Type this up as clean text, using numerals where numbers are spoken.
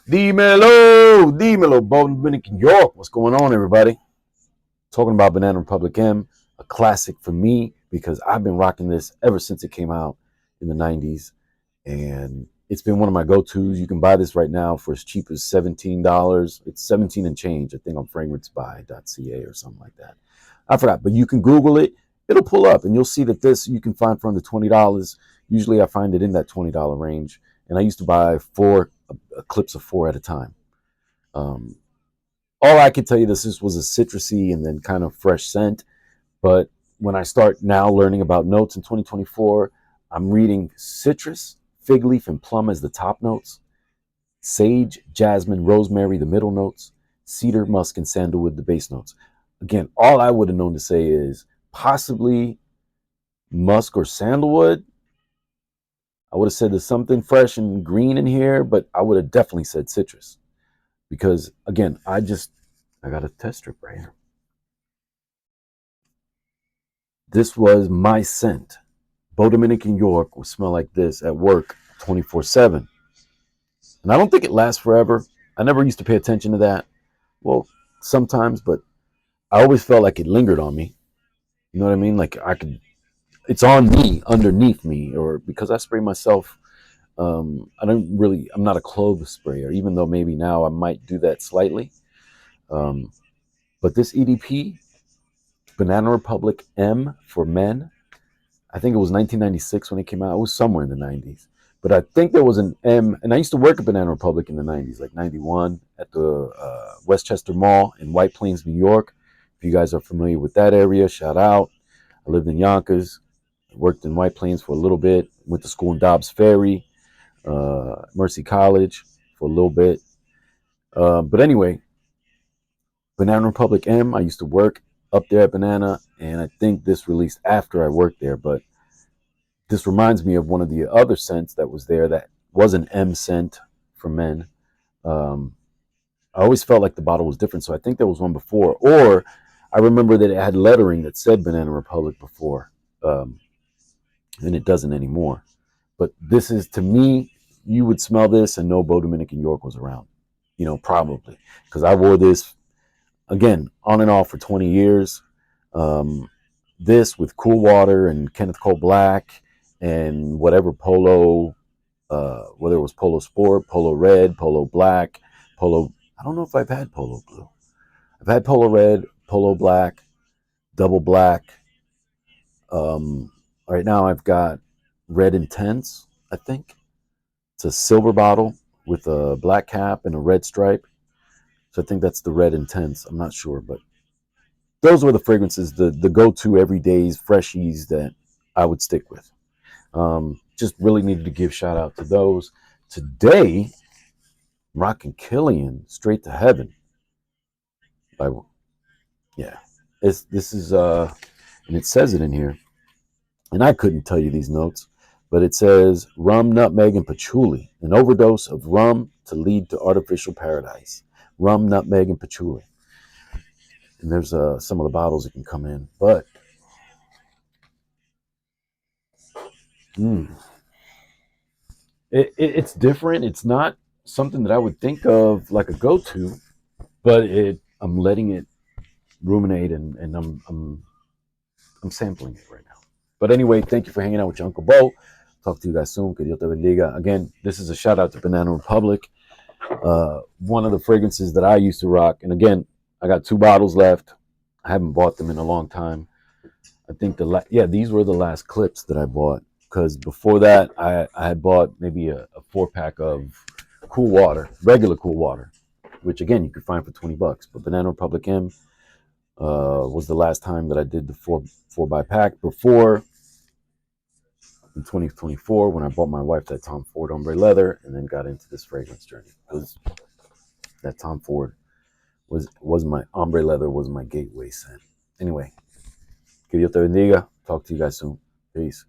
Dímelo, dímelo, Bo Dominican York. What's going on, everybody? Talking about Banana Republic M, a classic for me because I've been rocking this ever since it came out in the 90s. And it's been one of my go-tos. You can buy this right now for as cheap as $17. It's 17 and change, I think, on fragrancebuy.ca or something like that. I forgot, but you can Google it. It'll pull up, and you'll see that this you can find for under $20. Usually I find it in that $20 range. And I used to buy clips of 4 at a time. All I can tell you this was a citrusy and then kind of fresh scent. But when I start now learning about notes in 2024, I'm reading citrus, fig leaf, and plum as the top notes, sage, jasmine, rosemary, the middle notes, cedar, musk, and sandalwood, the base notes. Again, all I would have known to say is possibly musk or sandalwood. I would have said there's something fresh and green in here, but I would have definitely said citrus. Because, again, I got a test strip right here. This was my scent. Bo Dominican York will smell like this at work 24/7. And I don't think it lasts forever. I never used to pay attention to that. Well, sometimes, but I always felt like it lingered on me. You know what I mean? Like it's on me, underneath me, or because I spray myself. I'm not a clothes sprayer, even though maybe now I might do that slightly. But this EDP, Banana Republic M for men, I think it was 1996 when it came out. It was somewhere in the 90s. But I think there was an M, and I used to work at Banana Republic in the 90s, like 91, at the Westchester Mall in White Plains, New York. If you guys are familiar with that area, shout out. I lived in Yonkers, worked in White Plains for a little bit, went to school in Dobbs Ferry, Mercy College for a little bit. But anyway, Banana Republic M, I used to work up there at Banana, and I think this released after I worked there, but this reminds me of one of the other scents that was there that was an M scent for men. I always felt like the bottle was different, so I think there was one before, or I remember that it had lettering that said Banana Republic before, and it doesn't anymore. But this is, to me, you would smell this and know Bo Dominican York was around, probably, because I wore this again on and off for 20 years. This with Cool Water and Kenneth Cole Black and whatever Polo, whether it was Polo Sport, Polo Red, Polo Black, Polo. I don't know if I've had Polo Blue. I've had Polo Red, Polo Black, Double Black. Right now I've got Red Intense, I think. It's a silver bottle with a black cap and a red stripe. So I think that's the Red Intense. I'm not sure, but those were the fragrances, the go-to everydays, freshies that I would stick with. Just really needed to give shout out to those. Today, rocking Killian, Straight to Heaven. This is and it says it in here, and I couldn't tell you these notes, but it says rum, nutmeg, and patchouli, an overdose of rum to lead to artificial paradise. Rum, nutmeg, and patchouli. And there's some of the bottles that can come in, but it's different. It's not something that I would think of like a go-to, but I'm letting it ruminate, and I'm sampling it right now. But anyway, thank you for hanging out with your Uncle Bo. Talk to you guys soon. Que Dios te bendiga. Again, this is a shout out to Banana Republic. One of the fragrances that I used to rock. And again, I got 2 bottles left. I haven't bought them in a long time. I think these were the last clips that I bought, because before that I had bought maybe a 4-pack of Cool Water, regular Cool Water, which again you could find for $20. But Banana Republic M was the last time that I did the 4-by-pack before in 2024 when I bought my wife that Tom Ford Ombre Leather, and then got into this fragrance journey. That Tom Ford was my Ombre Leather, was my gateway scent. Anyway, que Dios te bendiga. Talk to you guys soon. Peace.